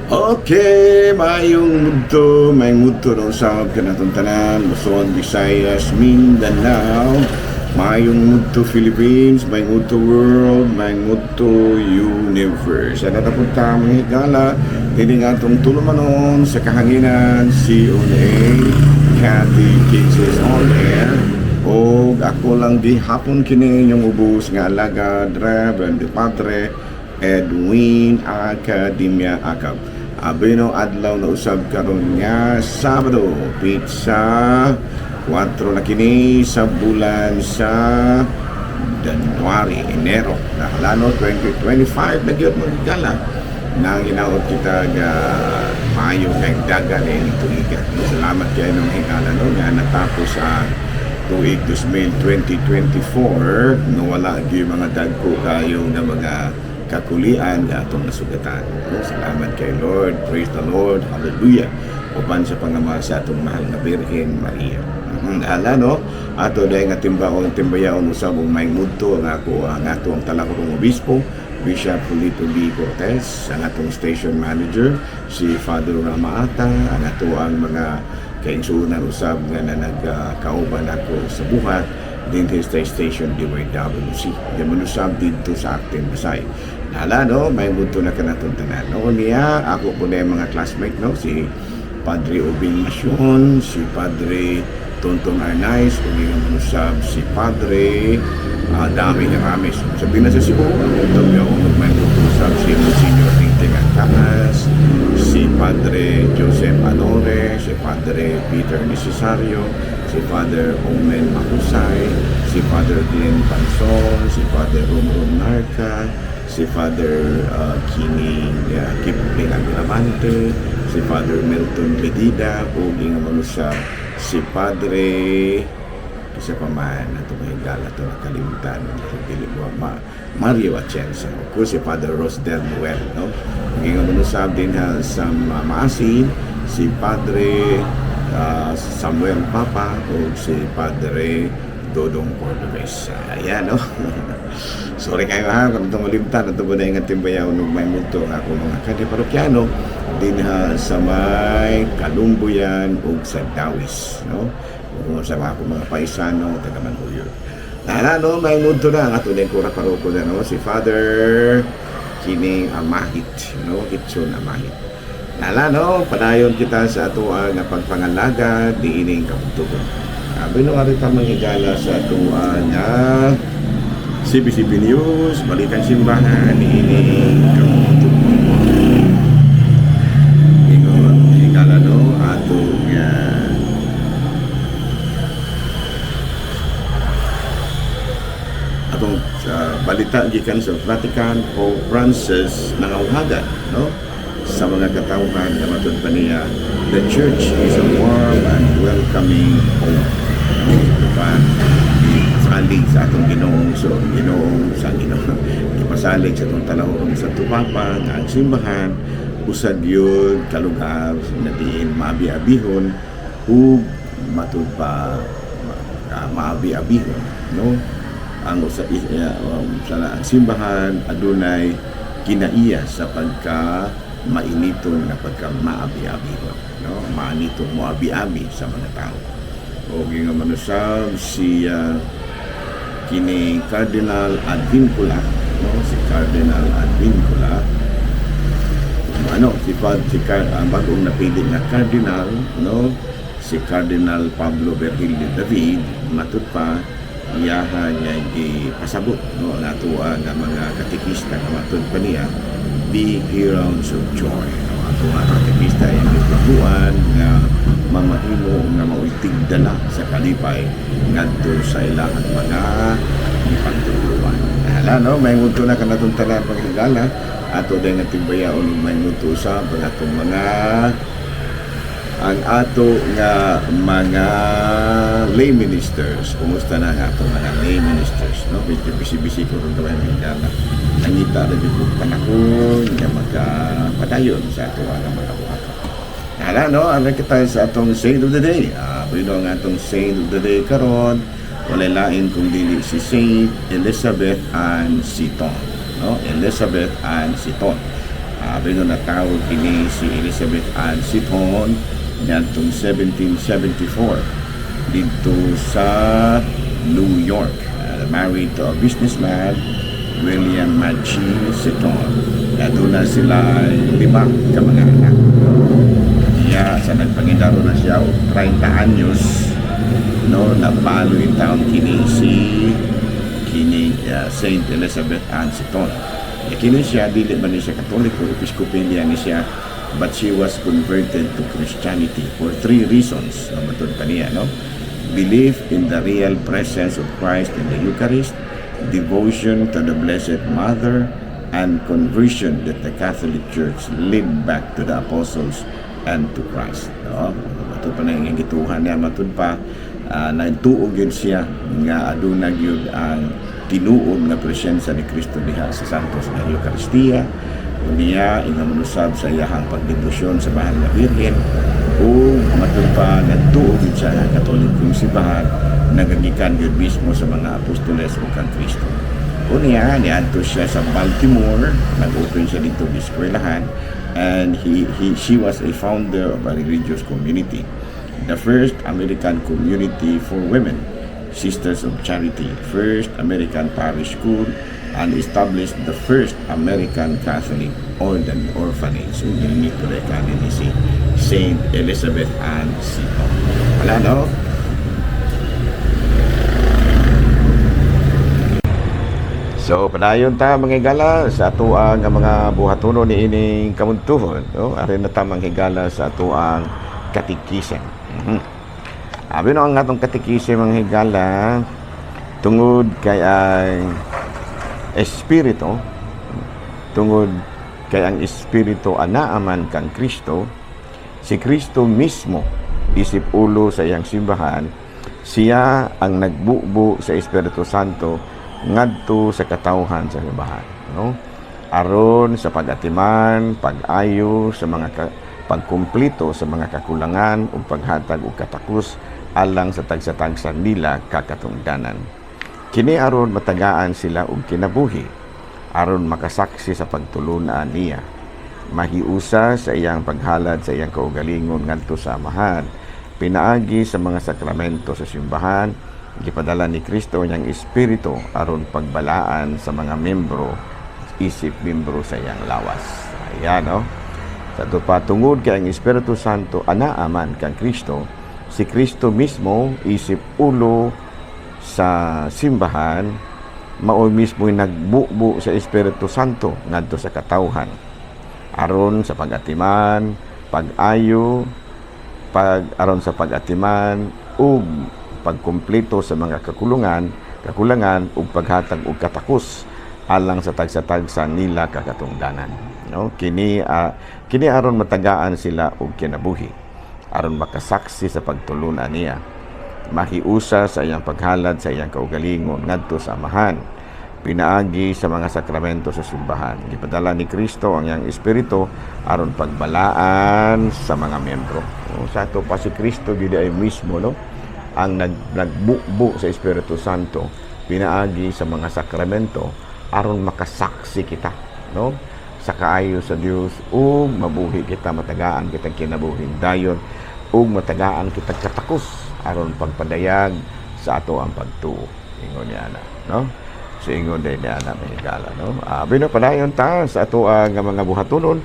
Okay, may mudto ng usab kanatong tanan, Luzon, Visayas, Mindanao. Mayong mudto Philippines, may mudto world, may mudto universe. Ano na punta mga higala, hindi nga itong tulumanon sa kahanginan, CONA, Cathy Cases on Air. O ako lang di hapon kini yung ubos nga alagad, Reverend Padre Edwin Academia Akab. Abino adlaw na usab karon nga Sabado, pizza 4 na kini sa bulan sa January, Enero na halano 2025 na gyud magigala nang inaot kita ga Mayo kay dagan ni tuiga. Salamat kay nung higala no nga natapos sa tuig 2024 no wala gyud mga dagko kayo na mga kakulian nga atong nasugatan. Salamat kay Lord. Praise the Lord. Hallelujah. Uban sa pangamahal sa atong mahal na Birhen Maria. Ala no, ato dahil nga timbayaon usab og may mudto nga ako ang atong talakong obispo, Bishop Polito B. Cortez, ang atong station manager, si Father Ramaata, ang ato ang mga kaigsunan usab nga na nagkauban ako sa buhat din sa station DYWC. Yung manusab dito sa Actin Basay. Nala no, may mudto na kanatong tanan. No, niya, ako po na yung mga classmate, no, si Padre Obing Masyon, si Padre Tontong Arnaiz, kung yung manusab, si Padre Dami Rames. Sabi na sa Cebu, ang yung may mudto usab, si Monsignor Tingting Ancanas, si Padre Joseph Anore, si Padre Peter Necesario, si Father Omen Mahusay, si Father Glenn Pansol, si Father Romron Narca, si Father Kini Kipling Agravante, si Father Milton Bedida, o nga manusya si Padre isa pa man ito may gala ito nakalimutan Mario Atienza, o si Father Rosdel Noel, no? Nga manusya din sa Maasin, si Padre Samuel Papa o si Padre Dodong Cordobes. Ayan, no? Sorry kayo ha, kung itong malimtan, ito ba na yung timbayaw nung may muto ako mga kaniparokyano din sa may Kalumbuyan o sa Dawis, no? Kung sa mga paisano, taga-Manuyod. No, may muto na, ato din kura-paroko na, no? Si Father Kining Amahit, no? Kitsun Amahit. No, padayon kita sa ato nga pagpangalaga di ining kabutugon. Binuari ka manghigala sa ato nga CBCB News, Balikan Simbahan, di ining kabutugon. Ingon, higala no, ato nga atong balita gikan sa Vatican o Francis nangawhagan, no? Sa mga katawhan na matod pa niya, the church is a warm and welcoming home. Diba? Salig sa atong Ginoong sa Ginoong ipasalig sa atong talahon sa tupapa nga ang simbahan usag yun kalugar na diin maabi-abihon ug matod pa maabi-abihon, no? Ang ang simbahan adunay kinaiya sa pagka mainiton na pagka maabi-abihon, no? Maanitong moabi-abi sa mga tao. O nga manusab si kini Cardinal Advincula, no? Si Cardinal Advincula, bagong napili na Cardinal, no? Si Cardinal Pablo Virgilio David, matud pa iyaha niya pasabot, no? Natua nga mga katikista na matud pa niya be heroes of joy, no? Ato nga katikista yung ipaguan nga mamahimo nga mauitigdala sa kalipay ngadto sa ilang mga ipagtuluan. No, may muto na kanatong tanan paghigala ato din nga timbayaon ug may muto sa atong mga ang ato nga mga lay ministers. Kumusta na ang ato mga lay ministers, no? Bisi-bisi ko rin naman yung gana. Nangita na din kong panahon nga magpadayon sa ato ang mga buhaka. No? Ano kita sa atong Saint of the Day? Pwede ang atong Saint of the Day karon walay lain kung dili si Saint Elizabeth Ann Seton, no? Elizabeth Ann Seton. Bino na tawag kini si Elizabeth Ann Seton niadtong 1774 dito sa New York. Married to a businessman, William Magee Seton. Doon na sila 5 ka mga anak. Sa nagpangidaro na siya 30 anyos, no, napalo yung taon kini Saint Elizabeth Ann Seton. Kini siya, dili man ni siya Katoliko, Episcopalian ni siya, but she was converted to Christianity for 3 reasons. Matod pa niya, no? Belief in the real presence of Christ in the Eucharist, devotion to the Blessed Mother, and conversion that the Catholic Church led back to the apostles and to Christ. No? Matod pa na yung gituhan niya, matod pa, nagtuog yun siya nga adunag yun ang tinuod nga presensya ni Kristo diha sa Santos nga Eucharistia, niya ingamunusab sa iyahang pagdebosyon sa Mahal na Birhen, o matod pa nagtuog yun sa Katolikong simbahan, nagagikan yun mismo sa mga apostoles o kang Kristo. O niadto siya sa Baltimore, nag-open siya dito sa eskwelahan, and she was a founder of a religious community, the first American community for women, Sisters of Charity, first American parish school, and established the first American Catholic orphanage. So, ginito na kanin ni si Saint Elizabeth Ann Seton. Wala, no? So, padayon ta mga higala sa atuang mga buhatuno ni ining kamuntuhon. No? Arin na ta mga higala sa atuang katikisen. Abi no ang atong katikisen mga higala tungod kay ang espiritu, tungod kay ang espiritu anaaman kang Kristo, si Kristo mismo isip ulo sa iyang simbahan, siya ang nagbubo sa Espiritu Santo ngadto sa katawhan sa simbahan, no? Aron sa pag-atiman, pag-ayo sa mga pagkumplito sa mga kakulangan ug paghatag og katakos alang sa tagsa-tagsan nila kakatungdanan. Kini aron matagaan sila og kinabuhi, aron makasaksi sa pagtulunan niya, mahiusa sa iyang paghalad sa iyang kaugalingon ngadto sa amahan, pinaagi sa mga sakramento sa simbahan, gipadala ni Kristo niyang espiritu aron pagbalaan sa mga membro, isip membro sa iyang lawas. Ayan, no? Sa tungod kay ang Espiritu Santo anaaman kang Kristo, si Kristo mismo isip ulo sa simbahan, mao mismo nagbubo sa Espiritu Santo ngadto sa katawhan aron sa pag-atiman, pag-ayo, aron sa pag-atiman ug pagkumpleto sa mga kakulangan ug paghatag og katakos alang sa tagsa-tagsa nila kakatungdanan, no? Kini aron matagaan sila og kinabuhi, aron makasaksi sa pagtulunan niya, mahiusa sa iyang paghalad sa iyang kaugalingon ngadto sa amahan, pinaagi sa mga sakramento sa simbahan. Gipadala ni Kristo ang iyang espiritu aron pagbalaan sa mga miyembro. No? Sa ato pa si Kristo gid ay mismo, no, ang nagbubo sa Espiritu Santo, pinaagi sa mga sakramento aron makasaksi kita, no, sa kaayo sa Dios ug mabuhi kita, matagaan kita kinabuhi dayon ug matagaan kita katakos aron pagpadayag sa ato ang pagtuo. Ingon niya na, no? So ingon day niya na may higala, no? Bino padayon ta sa ato ang mga buhatunon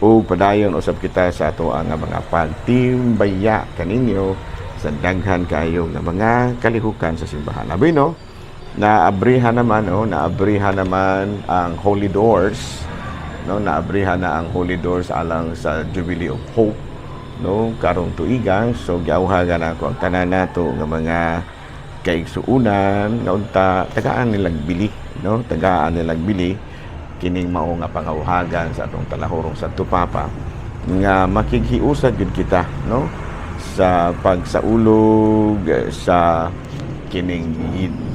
ug padayon usab kita sa ato ang mga pagtimbaya kaninyo sa daghan kayo nga mga kalihukan sa simbahan. Bino naabrihan naman, no, naabrihan naman ang Holy Doors, no, naabrihan na ang Holy Doors alang sa Jubilee of Hope, no, karong tuiga. So giawhagan ako ang tanan nato nga mga kaigsuunan nga unta tagaan nilang bili, no, tagaan nilang bili kining mao nga pangawhagan sa atong talahorong Santo Papa nga makighiusad gid kita, no, sa pagsaulog sa kining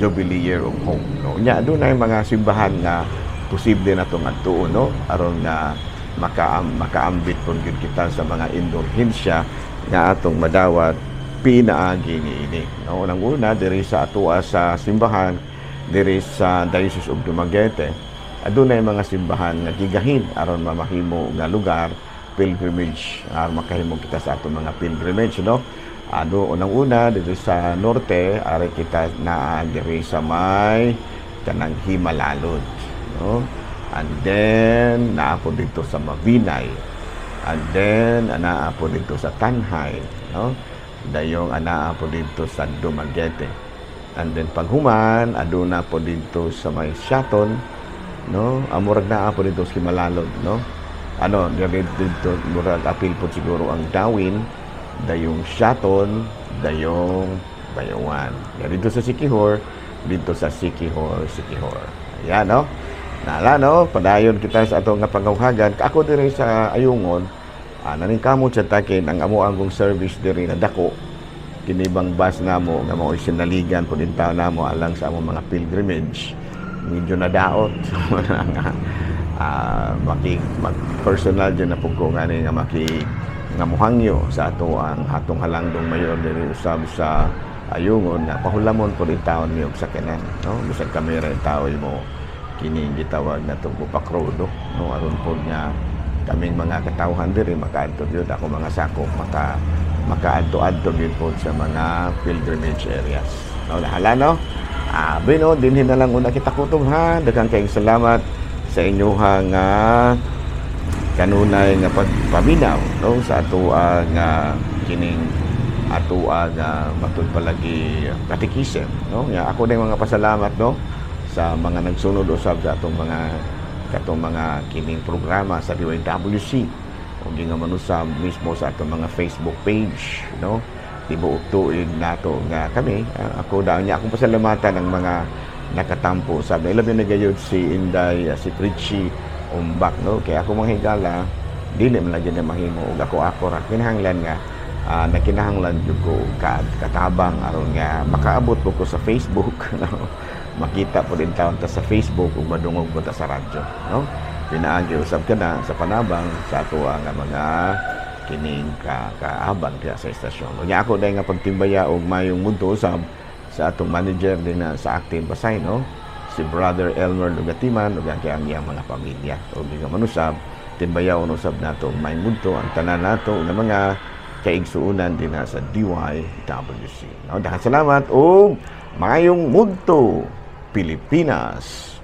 Jubilee Year of Hope, no. Nya adunay mga simbahan nga posible na itong adtuon, no, aron nga makaambit pun gid kita sa mga indulhensya nga atong madawat pinaagi niini, no. Unang-una diri sa atoa sa simbahan diri sa Diocese of Dumaguete adunay mga simbahan nga gigahin aron mamahimo nga lugar pilgrimage aron makahimo kita sa ato mga pilgrimage, no? Unang-una dito sa norte ari kita naa diri sa may kanang Himalalod, no? And then naa po dito sa Mabinay, and then naa po dito sa Tanhay, no? Dayong anaa po dito sa Dumaguete, and then paghuman aduna po dito sa may Siaton, no? Murag naa po dito sa Himalalod, no? Dito murag apil po siguro ang Dawin, dayong Siaton, dayong Bayawan. Dito sa Siquijor, dito sa Siquijor. Ayan, no? Nala, no? Padayon kita sa atong nga pangawhagan. Ako diri sa Ayungon, naningkamot sa takin ang amo angong service diri na dako. Kinibang bus namo nga mao sinaligan po din taon namo alang sa among mga pilgrimage. Medyo nadaot. Mag-personal dyan na po ko nga nga muhangyo sa ato ang hatong halangdong mayor diri usab sa Ayungon na pahulamon po rin taon niyo sa kanan, no? Bisag kamera yung tao mo kining gitawag na itong bupakrodo, no? Aron po nga kaming mga katawhan diri makaadto yun ako mga sakop makaadto-adto din po sa mga pilgrimage areas, no? Lahala, no? Bino dinhin na lang una kita kutob, ha. Daghang kayong salamat sa inyuhang kanunay nga pagpaminaw, no? Sa ato nga kining ato matud palagi katikisem, no? Nga ako din mga pasalamat, no? Sa mga nagsunod usab sa atong mga kining programa sa DYWC o gingaman usab mismo sa atong mga Facebook page, no? Tibuok tuig nato nga kami, ako daw niya akong pasalamatan ng mga nakatampo sa ilabi na gayud si Inday, si Pritchie Umbak, no? Kaya ako mga higala dili man lagi na mahimo ug ako ra kinahanglan nga nakinahanglan jud ko katabang aron nga makaabot ko sa Facebook, no? Makita po din taon ta sa Facebook ug madungog po ta sa radyo, no? Pinaagi usab ka na sa panabang sa ato nga mga kining kaabang kaya sa estasyon. Unya ako dahil nga pagtimbaya og mayong mundo usab sa atong manager din na sa Active Pasay, no? Si Brother Elmer Lugatiman ug ang kayang iyang mga pamilya. O nga manusab, timbayaon usab nato may mundo ang tanan nato nga mga kaigsuunan din na sa DYWC. No? Daghang salamat o mayong mundo Pilipinas.